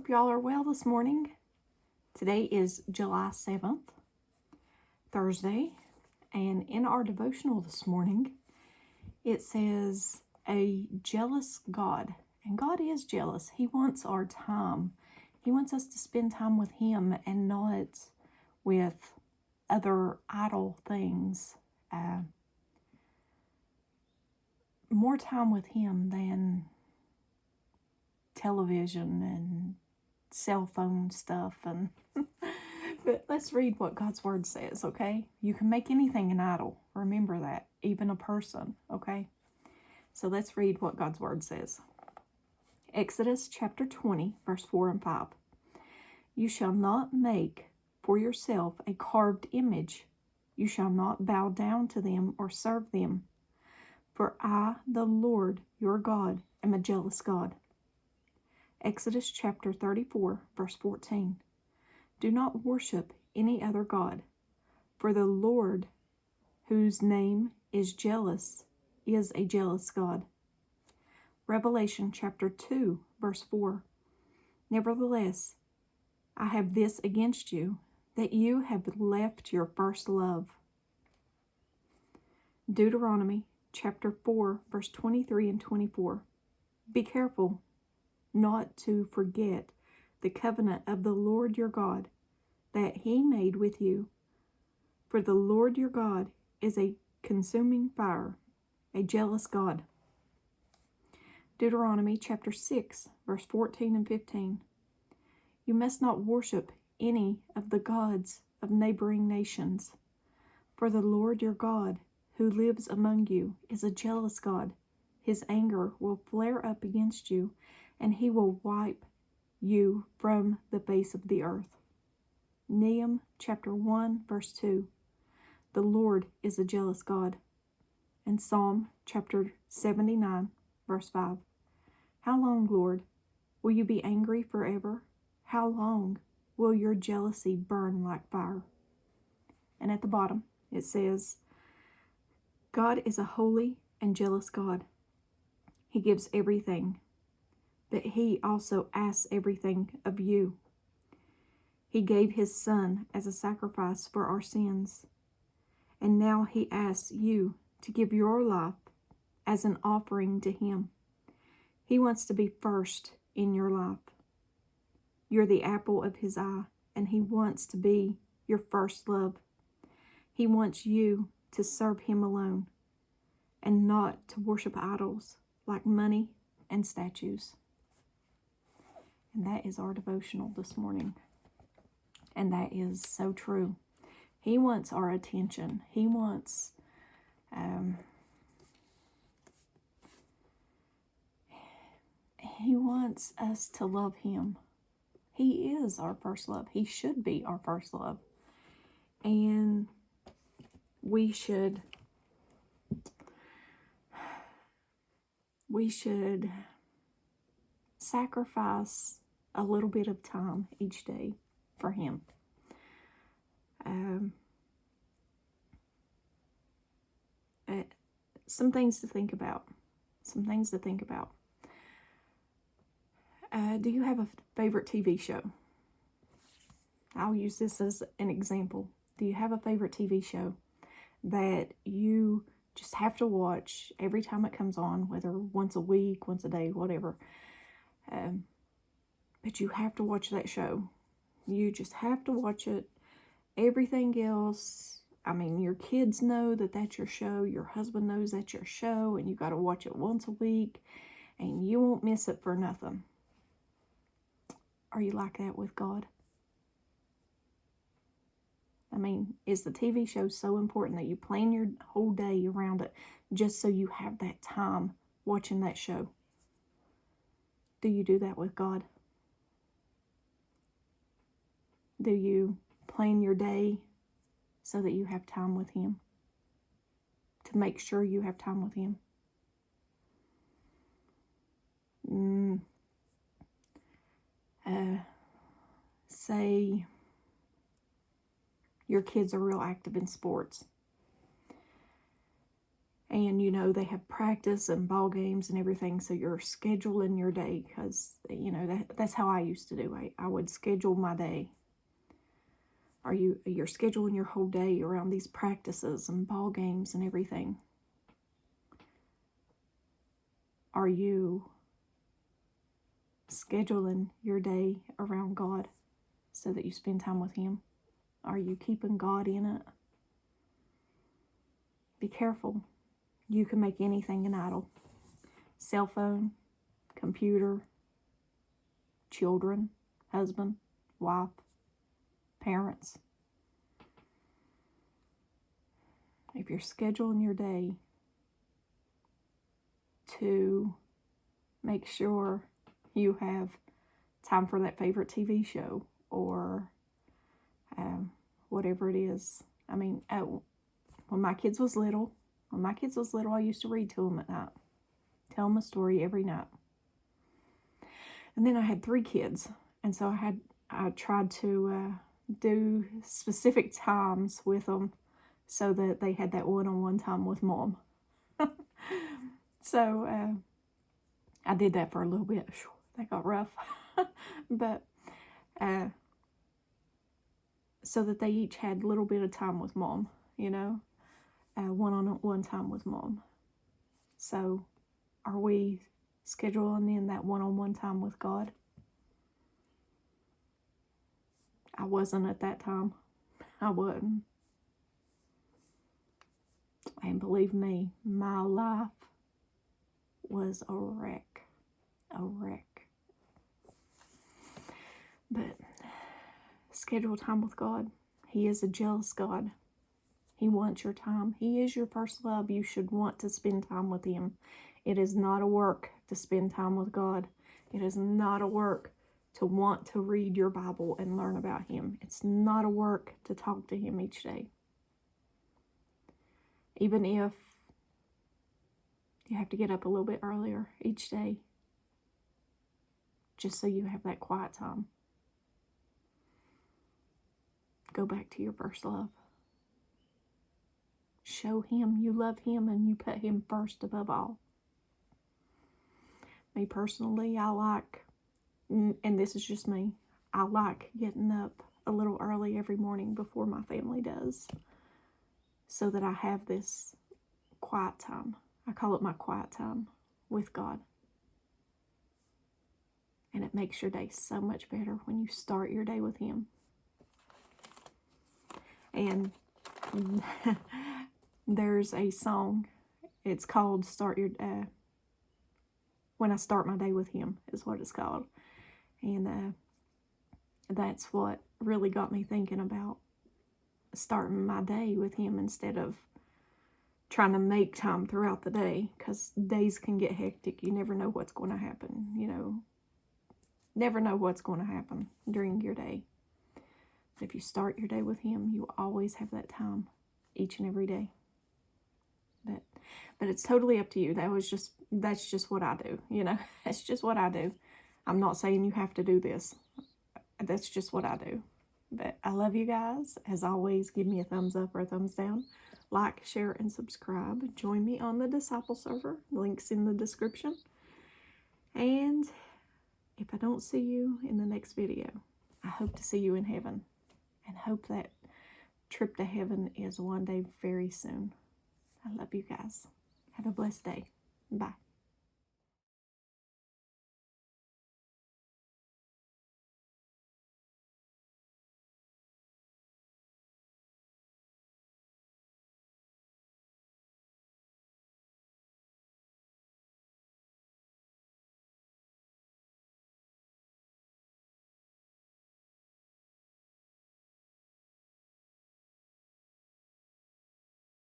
hope y'all are well this morning. Today is July 7th, Thursday, and in our devotional this morning, it says, a jealous God. And God is jealous. He wants our time. He wants us to spend time with Him and not with other idle things. More time with Him than television and cell phone stuff. And but let's read what God's Word says, okay? You can make anything an idol. Remember that. Even a person, okay? So let's read what God's Word says. Exodus chapter 20, verse 4 and 5. You shall not make for yourself a carved image. You shall not bow down to them or serve them. For I, the Lord your God, am a jealous God. Exodus chapter 34, verse 14. Do not worship any other God, for the Lord, whose name is jealous, is a jealous God. Revelation chapter 2, verse 4. Nevertheless, I have this against you, that you have left your first love. Deuteronomy chapter 4, verse 23 and 24. Be careful not to forget the covenant of the Lord your God that He made with you. For the Lord your God is a consuming fire, a jealous God. Deuteronomy chapter 6, verse 14 and 15. You must not worship any of the gods of neighboring nations. For the Lord your God, who lives among you, is a jealous God. His anger will flare up against you, and He will wipe you from the face of the earth. Nahum chapter 1, verse 2. The Lord is a jealous God. And Psalm chapter 79, verse 5. How long, Lord, will you be angry forever? How long will your jealousy burn like fire? And at the bottom, it says, God is a holy and jealous God. He gives everything, but He also asks everything of you. He gave His Son as a sacrifice for our sins, and now He asks you to give your life as an offering to Him. He wants to be first in your life. You're the apple of His eye, and He wants to be your first love. He wants you to serve Him alone and not to worship idols like money and statues. And that is our devotional this morning. And that is so true. He wants our attention. He wants us to love Him. He is our first love. He should be our first love. And we should sacrifice a little bit of time each day for Him. Some things to think about. Do you have a favorite TV show? I'll use this as an example. Do you have a favorite TV show that you just have to watch every time it comes on, whether once a week, once a day, whatever? But you have to watch that show. You just have to watch it. Everything else, I mean, your kids know that that's your show. Your husband knows that's your show, and you got to watch it once a week, and you won't miss it for nothing. Are you like that with God? I mean, is the TV show so important that you plan your whole day around it just so you have that time watching that show? Do you do that with God? Do you plan your day so that you have time with Him? To make sure you have time with Him? Say your kids are real active in sports, And, you know, they have practice and ball games and everything, so you're scheduling your day because, you know, that's how I used to do. I would schedule my day. You're scheduling your whole day around these practices and ball games and everything? Are you scheduling your day around God so that you spend time with Him? Are you keeping God in it? Be careful. You can make anything an idol. Cell phone, computer, children, husband, wife, parents. If you're scheduling your day to make sure you have time for that favorite TV show or whatever it is. I mean, when my kids was little, I used to read to them at night. Tell them a story every night. And then I had 3 kids, and so I tried to do specific times with them so that they had that one-on-one time with Mom. So I did that for a little bit. That got rough. But so that they each had a little bit of time with Mom, you know, one-on-one time with Mom. So are we scheduling in that one-on-one time with God? I wasn't at that time. I wasn't. And believe me, my life was a wreck. A wreck. But schedule time with God. He is a jealous God. He wants your time. He is your first love. You should want to spend time with Him. It is not a work to spend time with God. It is not a work to want to read your Bible and learn about Him. It's not a work to talk to Him each day. Even if you have to get up a little bit earlier each day, just so you have that quiet time. Go back to your first love. Show Him you love Him and you put Him first above all. Me personally, I like, and this is just me, I like getting up a little early every morning before my family does, so that I have this quiet time. I call it my quiet time with God. And it makes your day so much better when you start your day with Him. And there's a song, it's called When I Start My Day with Him is what it's called. And that's what really got me thinking about starting my day with Him instead of trying to make time throughout the day, because days can get hectic. You never know what's going to happen, you know. Never know what's going to happen during your day. But if you start your day with Him, you always have that time each and every day. But it's totally up to you. That's just what I do, you know. That's just what I do. I'm not saying you have to do this. That's just what I do. But I love you guys. As always, give me a thumbs up or a thumbs down. Like, share, and subscribe. Join me on the Disciple server. Links in the description. And if I don't see you in the next video, I hope to see you in heaven. And hope that trip to heaven is one day very soon. I love you guys. Have a blessed day. Bye.